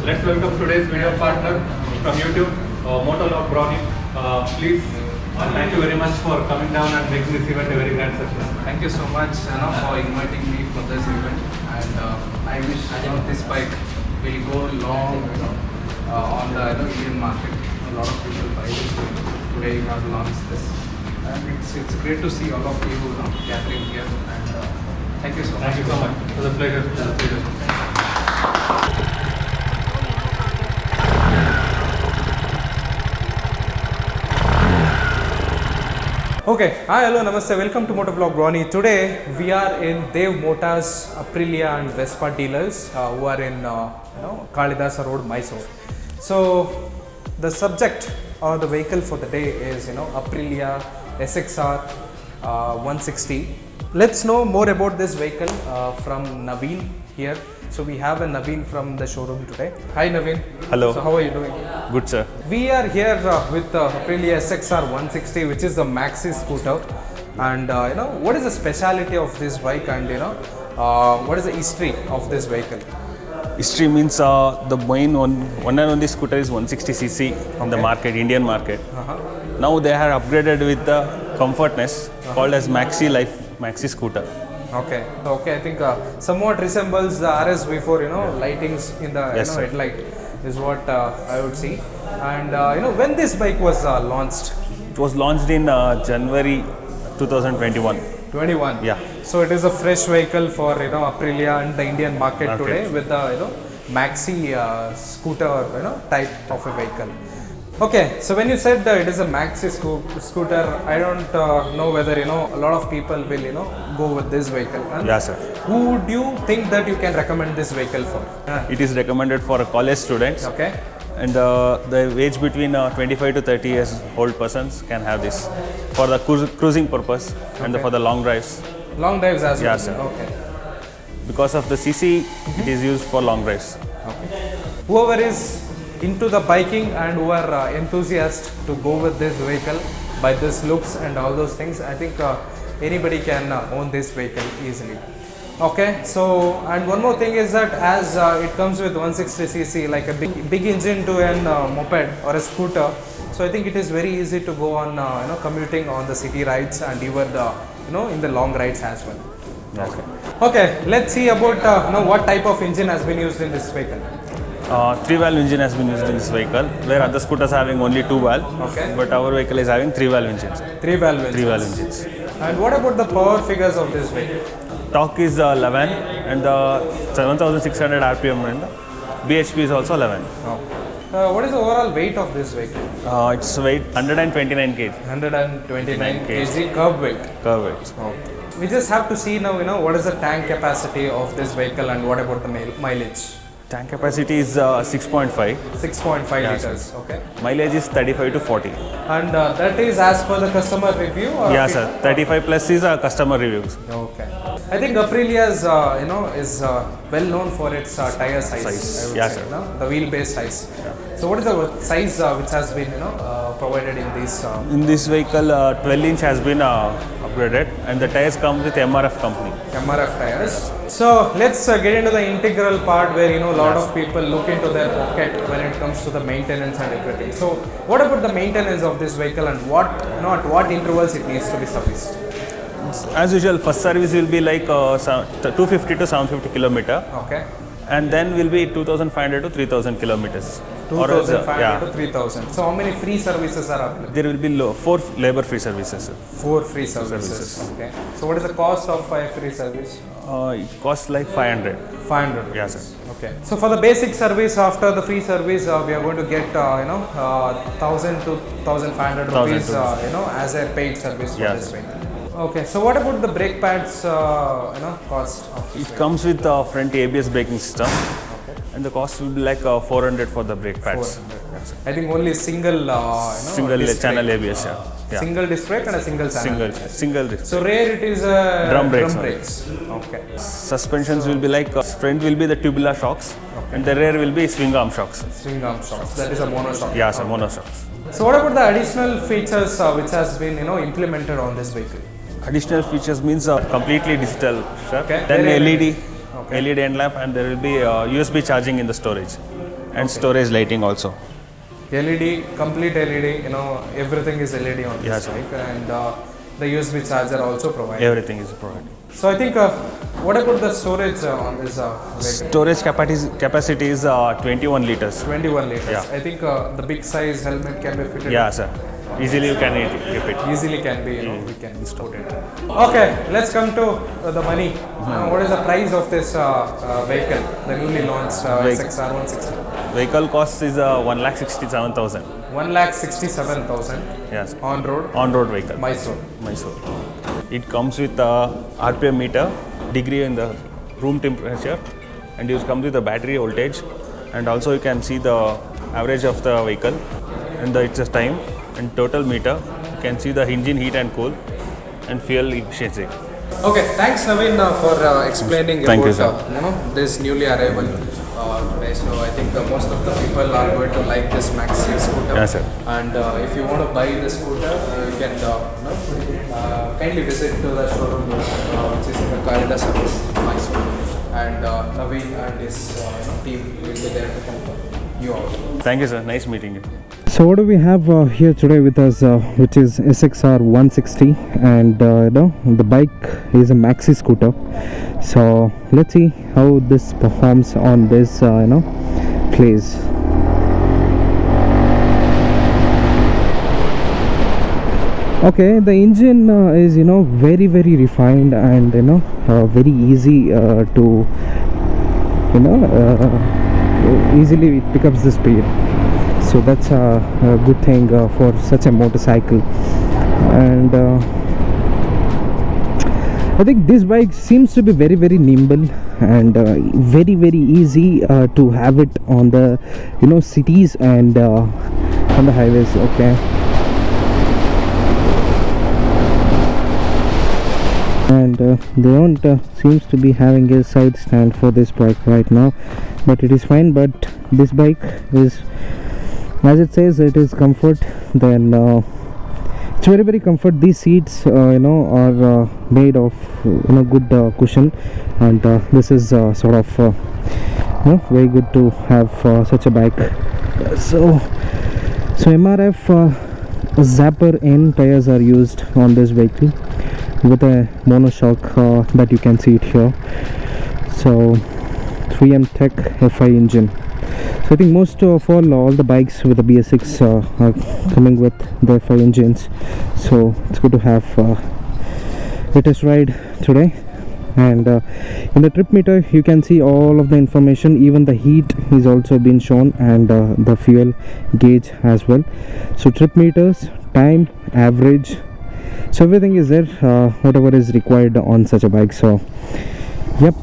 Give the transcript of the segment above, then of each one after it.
Let's welcome today's video partner from YouTube, MotoVlog Brawny. Please, thank you very much for coming down and making this event a very grand success. Thank you so much for inviting me for this event, and I wish this bike will go long on the Indian market. A lot of people buy this. Today you have launched this, and it's great to see all of you gathering here. And thank you so much. Thank you so much. It was a pleasure. It was a pleasure. Okay, hi, hello, namaste, welcome to MotoVlog Brawny. Today we are in Dev Motors, Aprilia and Vespa dealers who are in Kalidasa Road, Mysuru. So the subject or the vehicle for the day is Aprilia SXR 160. Let's know more about this vehicle from Naveen here. So we have a Naveen from the showroom today. Hi Naveen. Hello. So how are you doing? Good, sir. We are here with Aprilia SXR 160, which is the maxi scooter. And what is the speciality of this bike, and what is the history of this vehicle? History means the main one and only scooter is 160cc on the market, Indian market. Now they have upgraded with the comfortness called as Maxi Life, Maxi scooter. Okay, I think somewhat resembles the RS before, lightings in the headlight is what I would see. And when this bike was launched? It was launched in January 2021. 21. Yeah. So it is a fresh vehicle for Aprilia and the Indian market today with the maxi scooter type of a vehicle. Okay, so when you said that it is a maxi scooter, I don't know whether a lot of people will go with this vehicle. And Yeah, sir. who would you think that you can recommend this vehicle for? It is recommended for college students. Okay. And the age between 25 to 30 years old persons can have this for the cruising purpose and for the long drives. Long drives as well? Yeah, sir. Okay. Because of the CC, it is used for long drives. Okay. Whoever is into the biking and who are enthusiasts to go with this vehicle by this looks and all those things, I think anybody can own this vehicle easily. Okay, so and one more thing is that as it comes with 160cc, like a big engine to an moped or a scooter, so I think it is very easy to go on commuting on the city rides and even the in the long rides as well. Yes. Okay, let's see about what type of engine has been used in this vehicle. 3-valve engine has been used in this vehicle, where other scooters are having only 2-valve. Okay. But our vehicle is having 3-valve engines. 3-valve engines. 3-valve engines. And what about the power figures of this vehicle? Torque is 11 and 7,600 RPM, and BHP is also 11. What is the overall weight of this vehicle? Its weight 129 kg. 129 kg curb weight. Curb weight. Okay. We just have to see now, what is the tank capacity of this vehicle and what about the mileage? Tank capacity is 6.5. 6.5 liters. Okay. Mileage is 35 to 40. And that is as per the customer review? Or Yeah, sir. 35 plus is customer reviews. Okay. I think Aprilia is well known for its tire size. I would Yeah, say, sir. the wheelbase size. Yeah. So what is the size which has been provided in these? In this vehicle, 12-inch has been upgraded, and the tires come with MRF company. MRF tires. So let's get into the integral part where a lot of people look into their pocket when it comes to the maintenance and everything. So what about the maintenance of this vehicle and at what intervals it needs to be serviced? As usual, first service will be like 250 to 750 kilometer. Okay. And then will be 2,500 to 3,000 kilometers. or else, 2,500 to 3,000. So how many free services are available? there will be 4 labor free services. 4 free services. Okay. So what is the cost of a free service? It costs like 500. 500. Yeah, sir. Okay. So for the basic service, after the free service, we are going to get 1,000 to 1,500 rupees, as a paid service for Yes. this vehicle. Okay. So what about the brake pads, cost? Of this It comes with a front ABS braking system, and the cost will be like 400 for the brake pads. 400. I think only single, Single disc channel brake. ABS, yeah. Single disc brake and a single channel. Single disc. So rear it is Drum brakes. Okay. Suspensions will be like front will be the tubular shocks, and the rear will be swing arm shocks. Swing arm shocks. That is a mono shock. Yeah, sir, mono shocks. So what about the additional features which has been implemented on this vehicle? Additional features means completely digital, sir. Okay. Then Very LED, Okay. LED end lamp, and there will be USB charging in the storage, and storage lighting also. LED, complete LED, everything is LED on this Yes, sir. bike, and the USB charger also provided. Everything is provided. So I think, what about the storage on this vehicle? Storage capacity is 21 liters. 21 liters. Yeah. I think the big size helmet can be fitted. Yeah, sir. Easily you can keep it. Easily can be, we can put it. Okay, let's come to the money. What is the price of this vehicle, the newly launched SXR 160? Vehicle cost is 1,67,000. 1,67,000 Yes. on-road, On-road vehicle. Mysuru. Mysuru. It comes with a RPM meter, degree in the room temperature, and it comes with a battery voltage, and also you can see the average of the vehicle and its time and total meter. You can see the engine heat and cool and fuel efficiency. Okay, thanks Naveen for explaining Thank you, about sir. this newly arrival today. So I think most of the people are going to like this Maxi scooter. Yes, sir. And if you want to buy this scooter, you can kindly visit to the showroom, which is in the Kalidas Mysuru. And Naveen and his team will be there to help you out. Thank you, sir. Nice meeting you. So what do we have here today with us, which is SXR 160, and the bike is a maxi scooter. So let's see how this performs on this place. Okay, the engine is very refined and very easy to easily pick up the speed. So that's a good thing for such a motorcycle. And I think this bike seems to be very nimble and very easy to have it on the cities and on the highways. Okay, and they don't seems to be having a side stand for this bike right now, but it is fine. But this bike is, as it says, it is comfort. Then it's very comfort. These seats are made of good cushion, and this is sort of very good to have such a bike. So MRF Zapper N tires are used on this vehicle with a monoshock that you can see it here. So 3M Tech FI engine. So I think most of all the bikes with the BS6 are coming with the FI engines. So it's good to have a test ride today. And in the trip meter you can see all of the information. Even the heat is also been shown, and the fuel gauge as well. So trip meters, time, average, so everything is there, whatever is required on such a bike. So yep,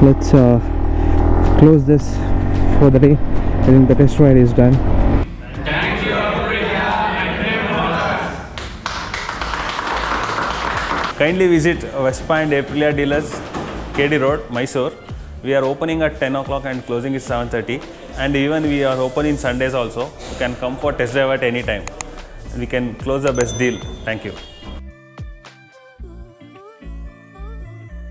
let's close this for the day. I think the test ride is done. Thank you, Aprilia and Kindly visit Vespa and Aprilia dealers, KD Road, Mysore. We are opening at 10 o'clock and closing is 7:30. And even we are opening Sundays also. You can come for test drive at any time. We can close the best deal. Thank you.